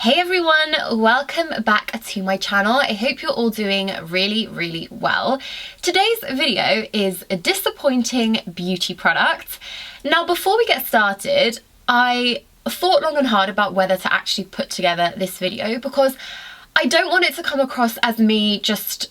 Hey everyone, welcome back to my channel. I hope you're all doing really well. Today's video is a disappointing beauty product. Now before we get started, I thought long and hard about whether to actually put together this video because I don't want it to come across as me just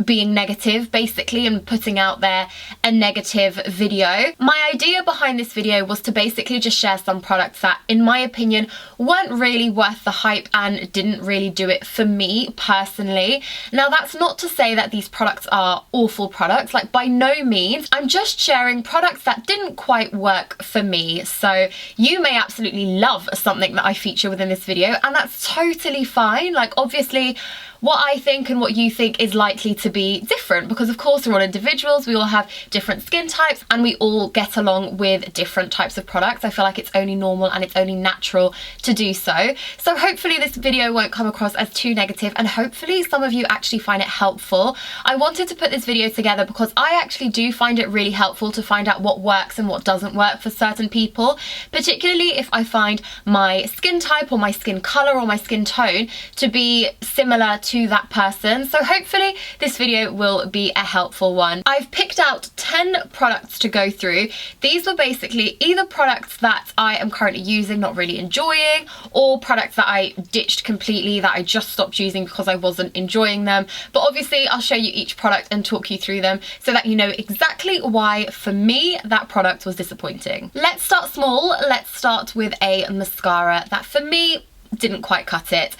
being negative basically and putting out there a negative video. My idea behind this video was to basically just share some products that in my opinion weren't really worth the hype and didn't really do it for me personally. Now that's not to say that these products are awful products, like by no means. I'm just sharing products that didn't quite work for me. So you may absolutely love something that I feature within this video and that's totally fine. Like obviously what I think and what you think is likely to be different because of course we're all individuals, we all have different skin types and we all get along with different types of products. I feel like it's only normal and it's only natural to do so. So hopefully this video won't come across as too negative and hopefully some of you actually find it helpful. I wanted to put this video together because I actually do find it really helpful to find out what works and what doesn't work for certain people, particularly if I find my skin type or my skin colour or my skin tone to be similar to that person. So hopefully this video will be a helpful one. I've picked out 10 products to go through. These were basically either products that I am currently using, not really enjoying, or products that I ditched completely, that I just stopped using because I wasn't enjoying them. But obviously I'll show you each product and talk you through them so that you know exactly why for me that product was disappointing. Let's start small. Let's start with a mascara that for me didn't quite cut it.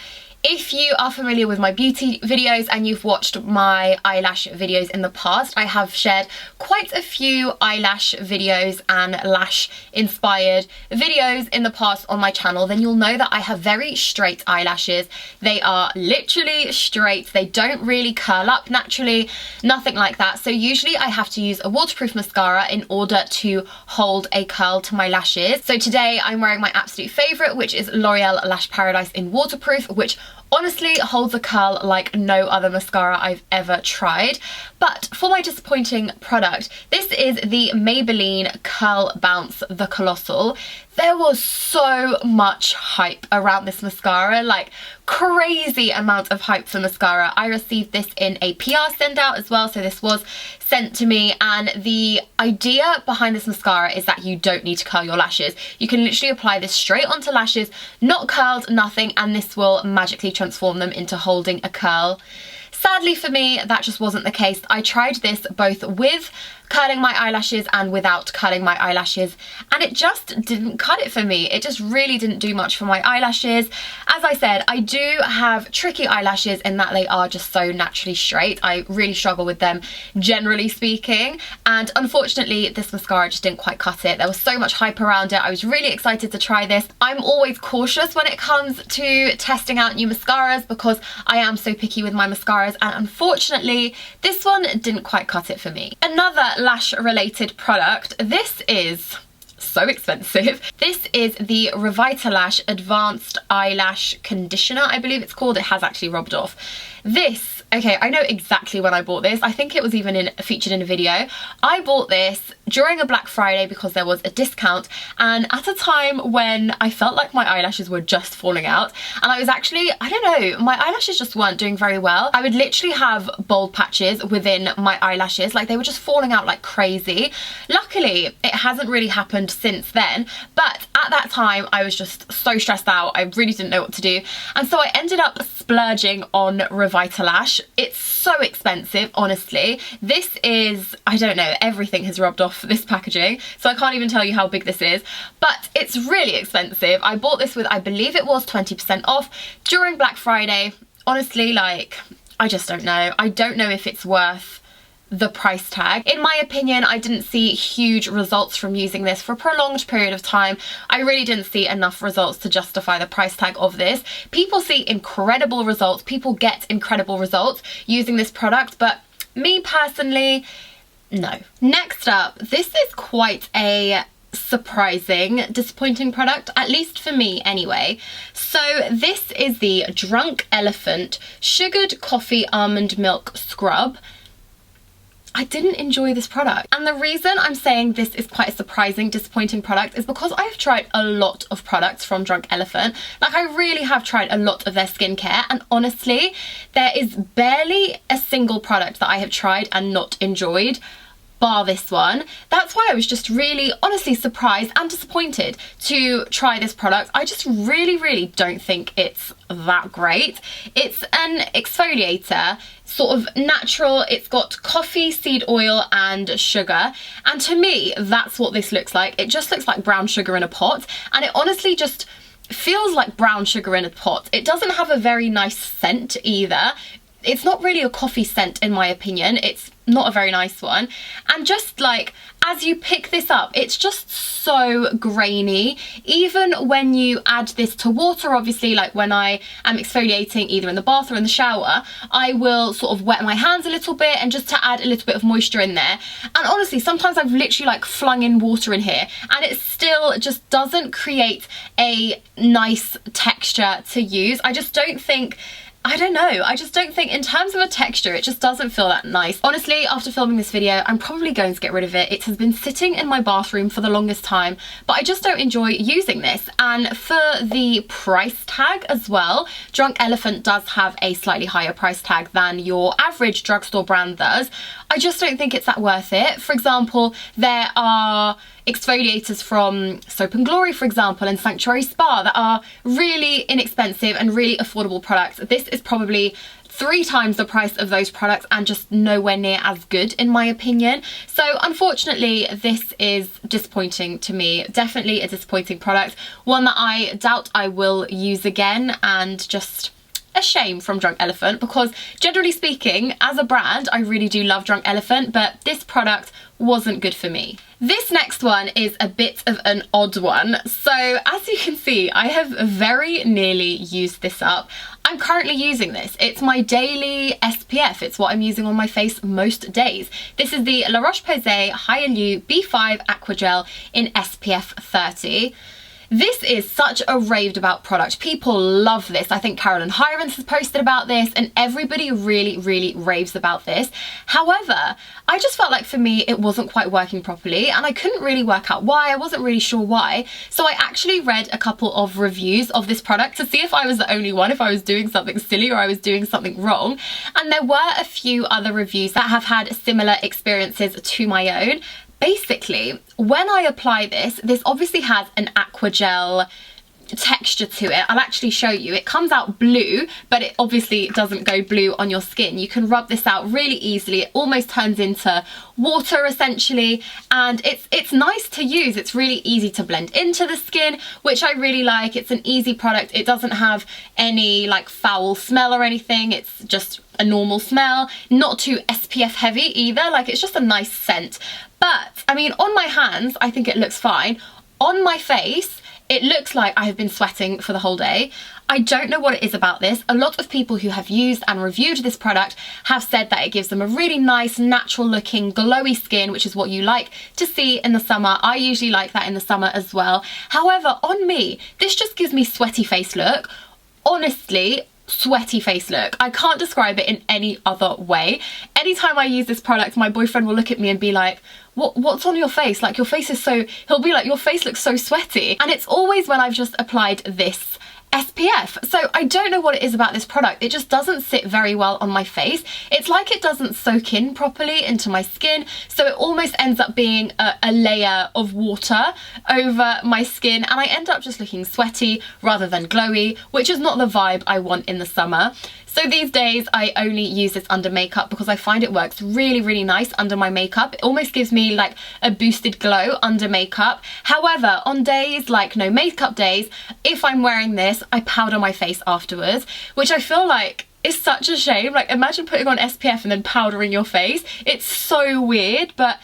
If you are familiar with my beauty videos and you've watched my eyelash videos in the past, I have shared quite a few eyelash videos and lash inspired videos in the past on my channel, then you'll know that I have very straight eyelashes. They are literally straight. They don't really curl up naturally, nothing like that. So usually I have to use a waterproof mascara in order to hold a curl to my lashes. So today I'm wearing my absolute favorite, which is L'Oreal Lash Paradise in waterproof, which honestly holds a curl like no other mascara I've ever tried. But for my disappointing product, this is the Maybelline Curl Bounce The Colossal. There was so much hype around this mascara, like crazy amount of hype for mascara. I received this in a PR send out as well, so this was sent to me, and the idea behind this mascara is that you don't need to curl your lashes. You can literally apply this straight onto lashes, not curled, nothing, and this will magically transform them into holding a curl. Sadly for me, that just wasn't the case. I tried this both with curling my eyelashes and without curling my eyelashes, and it just didn't cut it for me. It just really didn't do much for my eyelashes. As I said, I do have tricky eyelashes in that they are just so naturally straight. I really struggle with them generally speaking, and unfortunately this mascara just didn't quite cut it. There was so much hype around it. I was really excited to try this. I'm always cautious when it comes to testing out new mascaras because I am so picky with my mascaras, and unfortunately this one didn't quite cut it for me. Another lash related product, this is so expensive. This is the Revitalash Advanced Eyelash Conditioner, I believe it's called. It has actually rubbed off. This, okay, I know exactly when I bought this. I think it was even featured in a video. I bought this during a Black Friday because there was a discount, and at a time when I felt like my eyelashes were just falling out, and I was actually, I don't know, my eyelashes just weren't doing very well. I would literally have bald patches within my eyelashes, like they were just falling out like crazy. Luckily, it hasn't really happened since then, but at that time I was just so stressed out. I really didn't know what to do, and so I ended up splurging on Revitalash. It's so expensive, honestly. This is, I don't know, everything has rubbed off this packaging, so I can't even tell you how big this is, but it's really expensive. I bought this with, I believe it was 20% off during Black Friday. Honestly, like, I just don't know. I don't know if it's worth the price tag. In my opinion, I didn't see huge results from using this for a prolonged period of time. I really didn't see enough results to justify the price tag of this. People see incredible results, people get incredible results using this product, but me personally, no. Next up, this is quite a surprising, disappointing product, at least for me anyway. So this is the Drunk Elephant Sugared Coffee Almond Milk Scrub. I didn't enjoy this product. And the reason I'm saying this is quite a surprising, disappointing product is because I've tried a lot of products from Drunk Elephant. Like, I really have tried a lot of their skincare, and honestly, there is barely a single product that I have tried and not enjoyed, bar this one. That's why I was just really honestly surprised and disappointed to try this product. I just really don't think it's that great. It's an exfoliator, sort of natural. It's got coffee, seed oil and sugar, and to me that's what this looks like. It just looks like brown sugar in a pot, and it honestly just feels like brown sugar in a pot. It doesn't have a very nice scent either. It's not really a coffee scent in my opinion. It's not a very nice one. And just like, as you pick this up, it's just so grainy. Even when you add this to water, obviously, like when I am exfoliating either in the bath or in the shower, I will sort of wet my hands a little bit and just to add a little bit of moisture in there. And honestly, sometimes I've literally like flung in water in here and it still just doesn't create a nice texture to use. I just don't think, I don't know, I just don't think in terms of a texture, it just doesn't feel that nice. Honestly, after filming this video, I'm probably going to get rid of it. It has been sitting in my bathroom for the longest time, but I just don't enjoy using this. And for the price tag as well, Drunk Elephant does have a slightly higher price tag than your average drugstore brand does. I just don't think it's that worth it. For example, there are exfoliators from Soap and Glory, for example, and Sanctuary Spa that are really inexpensive and really affordable products. This is probably 3 times the price of those products and just nowhere near as good in my opinion. So unfortunately, this is disappointing to me. Definitely a disappointing product, one that I doubt I will use again, and just a shame from Drunk Elephant, because generally speaking, as a brand, I really do love Drunk Elephant, but this product wasn't good for me. This next one is a bit of an odd one. So as you can see, I have very nearly used this up. I'm currently using this. It's my daily SPF. It's what I'm using on my face most days. This is the La Roche-Posay Hyaluronic B5 Aqua Gel in SPF 30. This is such a raved about product. People love this. I think Carolyn Hirons has posted about this and everybody really raves about this. However, I just felt like for me it wasn't quite working properly and I couldn't really work out why. I wasn't really sure why. So I actually read a couple of reviews of this product to see if I was the only one, if I was doing something silly or I was doing something wrong. And there were a few other reviews that have had similar experiences to my own. Basically, when I apply this, this obviously has an aqua gel texture to it. I'll actually show you. It comes out blue, but it obviously doesn't go blue on your skin. You can rub this out really easily. It almost turns into water essentially, and it's nice to use. It's really easy to blend into the skin, which I really like. It's an easy product. It doesn't have any like foul smell or anything. It's just a normal smell, not too SPF heavy either. Like, it's just a nice scent. But I mean, on my hands, I think it looks fine. On my face, it looks like I have been sweating for the whole day. I don't know what it is about this. A lot of people who have used and reviewed this product have said that it gives them a really nice, natural looking, glowy skin, which is what you like to see in the summer. I usually like that in the summer as well. However, on me, this just gives me sweaty face look. Honestly, sweaty face look. I can't describe it in any other way. Anytime I use this product, my boyfriend will look at me and be like, what's on your face? Like, your face is so, he'll be like, your face looks so sweaty. And it's always when I've just applied this SPF. So I don't know what it is about this product. It just doesn't sit very well on my face. It's like it doesn't soak in properly into my skin. So it almost ends up being a layer of water over my skin. And I end up just looking sweaty rather than glowy, which is not the vibe I want in the summer. So these days I only use this under makeup because I find it works really nice under my makeup. It almost gives me like a boosted glow under makeup. However, on days like no makeup days, if I'm wearing this, I powder my face afterwards, which I feel like is such a shame. Like, imagine putting on SPF and then powdering your face. It's so weird, but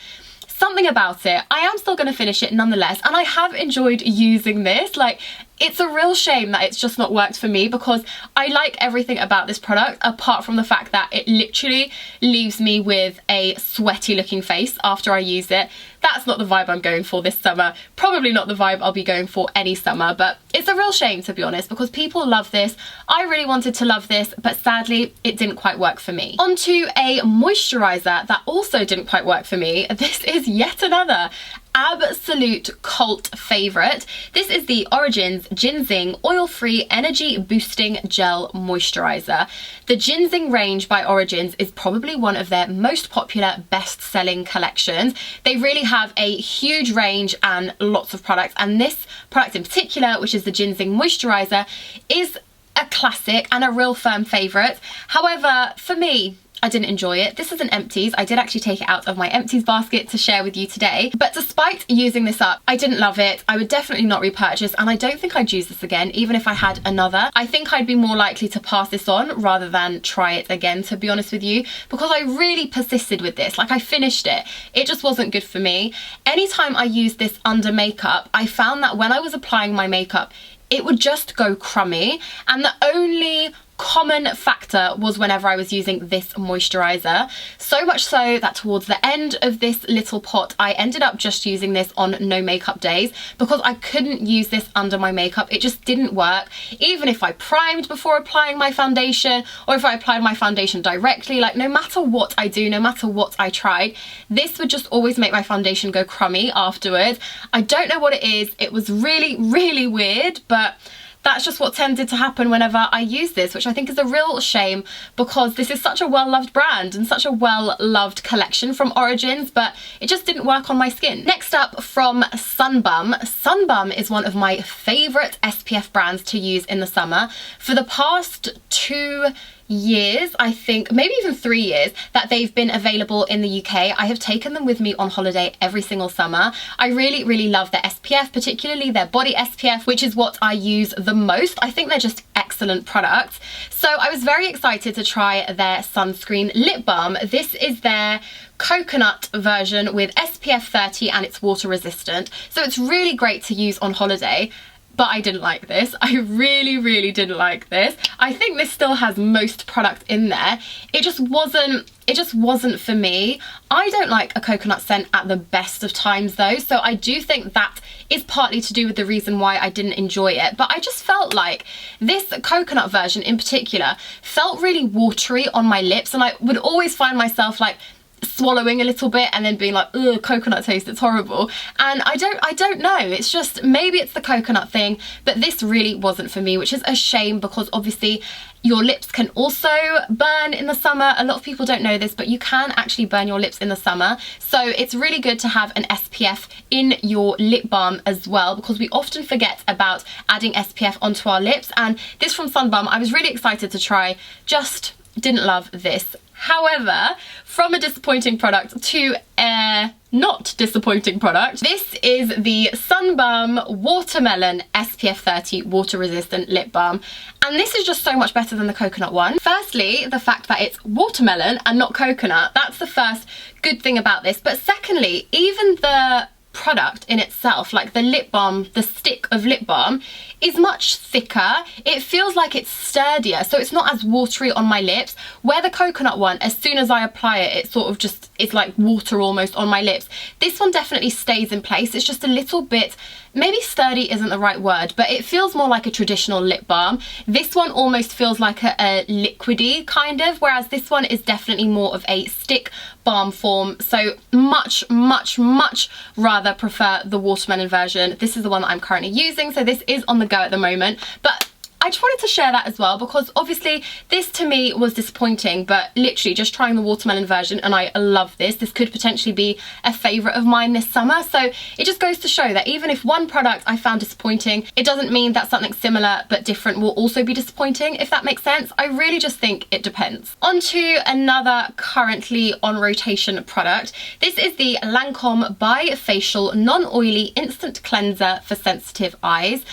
something about it. I am still going to finish it nonetheless, and I have enjoyed using this. Like, It's a real shame that it's just not worked for me, because I like everything about this product apart from the fact that it literally leaves me with a sweaty looking face after I use it. That's not the vibe I'm going for this summer. Probably not the vibe I'll be going for any summer, but it's a real shame, to be honest, because people love this. I really wanted to love this, but sadly it didn't quite work for me. Onto a moisturizer that also didn't quite work for me. This is yet another absolute cult favorite. This is the Origins Ginseng Oil-Free Energy Boosting Gel Moisturizer. The Ginseng range by Origins is probably one of their most popular best-selling collections. They really have a huge range and lots of products, and this product in particular, which is the Ginseng Moisturizer, is a classic and a real firm favorite. However, for me, I didn't enjoy it. This is an empties. I did actually take it out of my empties basket to share with you today. But despite using this up, I didn't love it. I would definitely not repurchase, and I don't think I'd use this again, even if I had another. I think I'd be more likely to pass this on rather than try it again, to be honest with you, because I really persisted with this. Like, I finished it. It just wasn't good for me. Anytime I used this under makeup, I found that when I was applying my makeup, it would just go crummy, and the only common factor was whenever I was using this moisturizer. So much so that towards the end of this little pot, I ended up just using this on no makeup days because I couldn't use this under my makeup. It just didn't work. Even if I primed before applying my foundation, or if I applied my foundation directly, like no matter what I do, no matter what I tried, this would just always make my foundation go crummy afterwards. I don't know what it is. It was really, really weird, but that's just what tended to happen whenever I use this, which I think is a real shame because this is such a well-loved brand and such a well-loved collection from Origins, but it just didn't work on my skin. Next up, from Sunbum. Sunbum is one of my favourite SPF brands to use in the summer. For the past 2 years, I think, maybe even 3 years, that they've been available in the UK. I have taken them with me on holiday every single summer. I really, really love their SPF, particularly their body SPF, which is what I use the most. I think they're just excellent products. So I was very excited to try their sunscreen lip balm. This is their coconut version with SPF 30 and it's water resistant. So it's really great to use on holiday. But I didn't like this. I really, really didn't like this. I think this still has most product in there. It just wasn't for me. I don't like a coconut scent at the best of times though, so I do think that is partly to do with the reason why I didn't enjoy it. But I just felt like this coconut version in particular felt really watery on my lips, and I would always find myself like swallowing a little bit and then being like, ugh, coconut taste, it's horrible. And I don't know, it's just, maybe it's the coconut thing, but this really wasn't for me, which is a shame because obviously your lips can also burn in the summer. A lot of people don't know this, but you can actually burn your lips in the summer. So it's really good to have an SPF in your lip balm as well, because we often forget about adding SPF onto our lips. And this from Sunbum, I was really excited to try, just didn't love this. However, from a disappointing product to a not disappointing product, this is the Sunbum Watermelon SPF 30 Water Resistant Lip Balm. And this is just so much better than the coconut one. Firstly, the fact that it's watermelon and not coconut, that's the first good thing about this. But secondly, even the product in itself, like the lip balm, the stick of lip balm, is much thicker. It feels like it's sturdier, so it's not as watery on my lips, where the coconut one, as soon as I apply it, it sort of just is like water almost on my lips. This one definitely stays in place. It's just a little bit, maybe sturdy isn't the right word, but it feels more like a traditional lip balm. This one almost feels like a liquidy kind of, whereas this one is definitely more of a stick balm form. So much, much, much rather prefer the watermelon version. This is the one that I'm currently using, so this is on the go at the moment. But I just wanted to share that as well, because obviously this to me was disappointing, but literally just trying the watermelon version and I love this. This could potentially be a favourite of mine this summer. So it just goes to show that even if one product I found disappointing, it doesn't mean that something similar but different will also be disappointing, if that makes sense. I really just think it depends. On to another currently on rotation product. This is the Lancome Bifacial Non-Oily Instant Cleanser for Sensitive Eyes.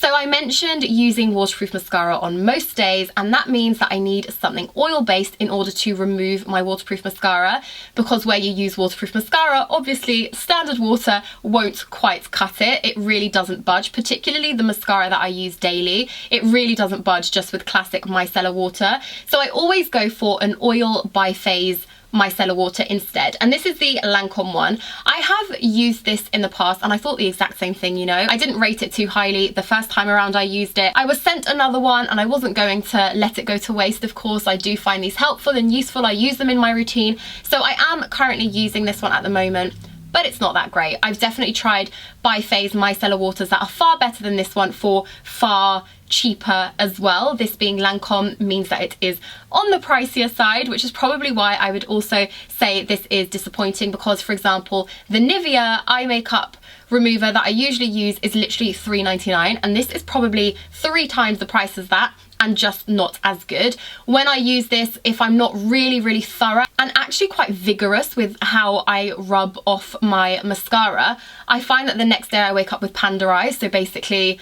So I mentioned using waterproof mascara on most days, and that means that I need something oil-based in order to remove my waterproof mascara, because where you use waterproof mascara, obviously standard water won't quite cut it. It really doesn't budge, particularly the mascara that I use daily. It really doesn't budge just with classic micellar water. So I always go for an oil bi-phase micellar water instead, and this is the Lancome one. I have used this in the past and I thought the exact same thing, you know. I didn't rate it too highly the first time around I used it. I was sent another one and I wasn't going to let it go to waste, of course. I do find these helpful and useful. I use them in my routine. So I am currently using this one at the moment, but it's not that great. I've definitely tried bi-phase micellar waters that are far better than this one for far cheaper as well. This being Lancome means that it is on the pricier side, which is probably why I would also say this is disappointing, because for example, the Nivea eye makeup remover that I usually use is literally $3.99, and this is probably 3 times the price as that, and just not as good. When I use this, if I'm not really thorough and actually quite vigorous with how I rub off my mascara, I find that the next day I wake up with panda eyes, so basically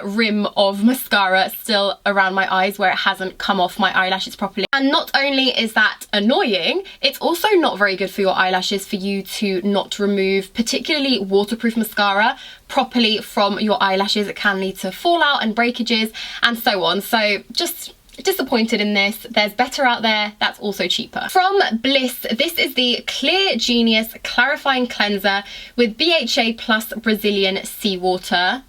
rim of mascara still around my eyes where it hasn't come off my eyelashes properly. And not only is that annoying, it's also not very good for your eyelashes for you to not remove particularly waterproof mascara properly from your eyelashes. It can lead to fallout and breakages and so on. So just disappointed in this. There's better out there that's also cheaper. From Bliss, this is the Clear Genius Clarifying Cleanser with BHA plus Brazilian seawater.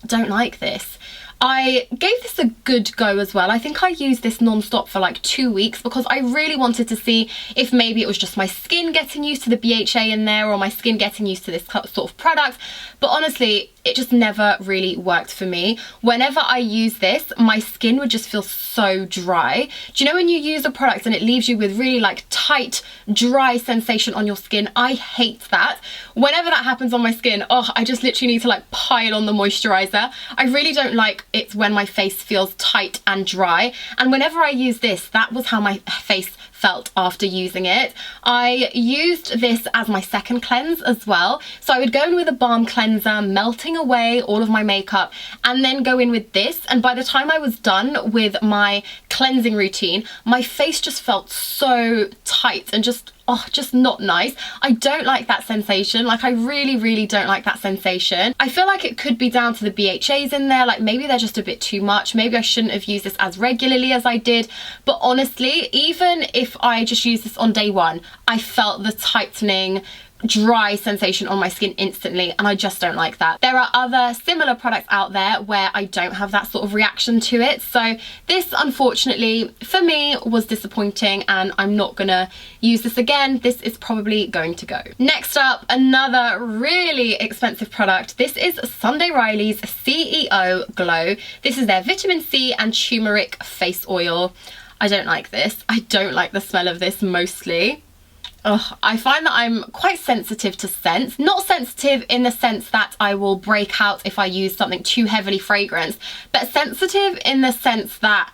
Don't like this. I gave this a good go as well. I think I used this non-stop for like 2 weeks because I really wanted to see if maybe it was just my skin getting used to the BHA in there, or my skin getting used to this sort of product. But honestly, it just never really worked for me. Whenever I use this, my skin would just feel so dry. Do you know when you use a product and it leaves you with really like tight, dry sensation on your skin? I hate that. Whenever that happens on my skin, oh, I just literally need to like pile on the moisturizer. I really don't like it when my face feels tight and dry. And whenever I use this, that was how my face felt after using it. I used this as my second cleanse as well. So I would go in with a balm cleanser, melting away all of my makeup, and then go in with this. And by the time I was done with my cleansing routine, my face just felt so tight and just not nice. I don't like that sensation. Like, I really don't like that sensation. I feel like it could be down to the BHAs in there. Like, maybe they're just a bit too much. Maybe I shouldn't have used this as regularly as I did. But honestly, even if I just used this on day one, I felt the tightening, dry sensation on my skin instantly, and I just don't like that. There are other similar products out there where I don't have that sort of reaction to it, so this unfortunately for me was disappointing, and I'm not gonna use this again. This is probably going to go. Next up, another really expensive product. This is Sunday Riley's CEO Glow. This is their vitamin C and turmeric face oil. I don't like this. I don't like the smell of this mostly. Ugh, I find that I'm quite sensitive to scents. Not sensitive in the sense that I will break out if I use something too heavily fragranced, but sensitive in the sense that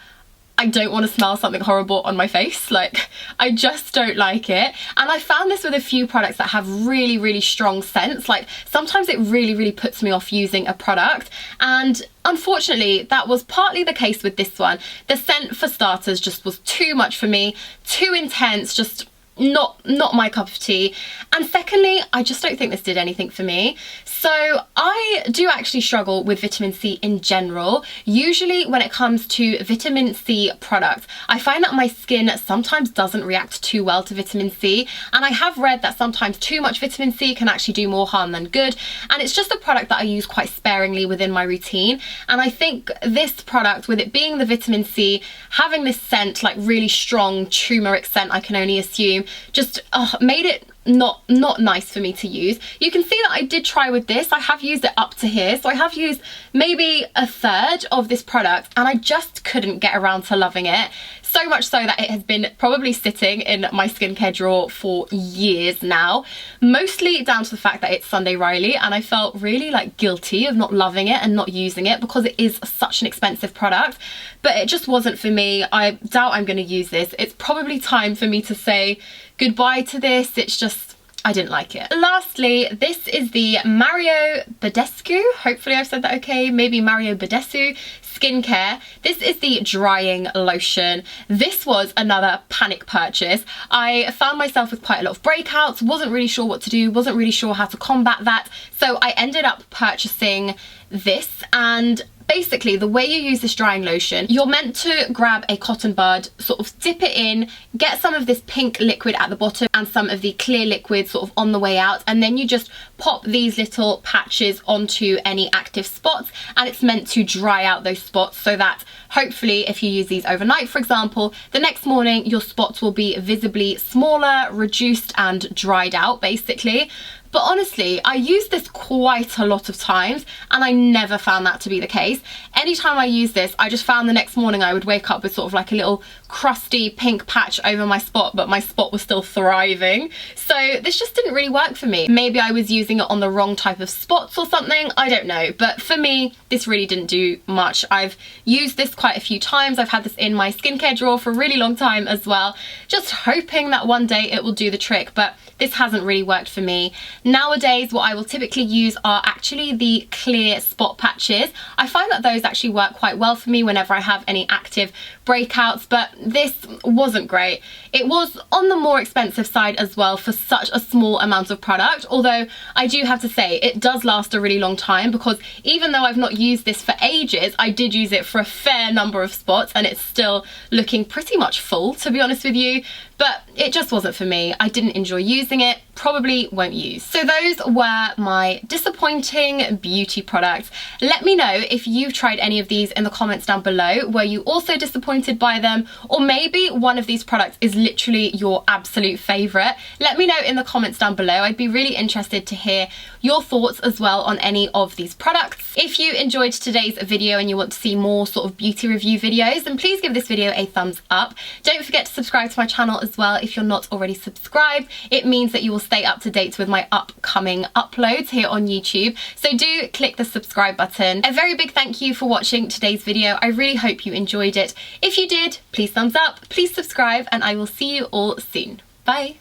I don't want to smell something horrible on my face. Like, I just don't like it. And I found this with a few products that have really strong scents. Like, sometimes it really puts me off using a product, and unfortunately that was partly the case with this one. The scent, for starters, just was too much for me, too intense, just not my cup of tea. And secondly, I just don't think this did anything for me. So I do actually struggle with vitamin C in general. Usually when it comes to vitamin C products, I find that my skin sometimes doesn't react too well to vitamin C, and I have read that sometimes too much vitamin C can actually do more harm than good, and it's just a product that I use quite sparingly within my routine. And I think this product, with it being the vitamin C, having this scent, like really strong turmeric scent, I can only assume, just made it not nice for me to use. You can see that I did try with this. I have used it up to here, so I have used maybe a third of this product, and I just couldn't get around to loving it. So much so that it has been probably sitting in my skincare drawer for years now, mostly down to the fact that it's Sunday Riley, and I felt really like guilty of not loving it and not using it because it is such an expensive product. But it just wasn't for me. I doubt I'm going to use this. It's probably time for me to say goodbye to this. It's just, I didn't like it. Lastly, this is the Badescu, hopefully I've said that okay, maybe Badescu skincare. This is the drying lotion. This was another panic purchase. I found myself with quite a lot of breakouts, wasn't really sure what to do, wasn't really sure how to combat that, so I ended up purchasing this. And basically, the way you use this drying lotion, you're meant to grab a cotton bud, sort of dip it in, get some of this pink liquid at the bottom and some of the clear liquid sort of on the way out, and then you just pop these little patches onto any active spots, and it's meant to dry out those spots so that hopefully if you use these overnight, for example, the next morning your spots will be visibly smaller, reduced and dried out basically. But honestly, I used this quite a lot of times and I never found that to be the case. Anytime I used this, I just found the next morning I would wake up with sort of like a little crusty pink patch over my spot, but my spot was still thriving. So this just didn't really work for me. Maybe I was using it on the wrong type of spots or something, I don't know. But for me, this really didn't do much. I've used this quite a few times. I've had this in my skincare drawer for a really long time as well, just hoping that one day it will do the trick, but this hasn't really worked for me. Nowadays, what I will typically use are actually the clear spot patches. I find that those actually work quite well for me whenever I have any active breakouts, but this wasn't great. It was on the more expensive side as well for such a small amount of product, although I do have to say it does last a really long time, because even though I've not used this for ages, I did use it for a fair number of spots and it's still looking pretty much full, to be honest with you. But it just wasn't for me. I didn't enjoy using it, probably won't use. So those were my disappointing beauty products. Let me know if you've tried any of these in the comments down below. Were you also disappointed by them? Or maybe one of these products is literally your absolute favourite. Let me know in the comments down below. I'd be really interested to hear your thoughts as well on any of these products. If you enjoyed today's video and you want to see more sort of beauty review videos, then please give this video a thumbs up. Don't forget to subscribe to my channel as well if you're not already subscribed. It means that you will stay up to date with my upcoming uploads here on YouTube. So do click the subscribe button. A very big thank you for watching today's video. I really hope you enjoyed it. If you did, please thumbs up, please subscribe, and I will see you all soon. Bye.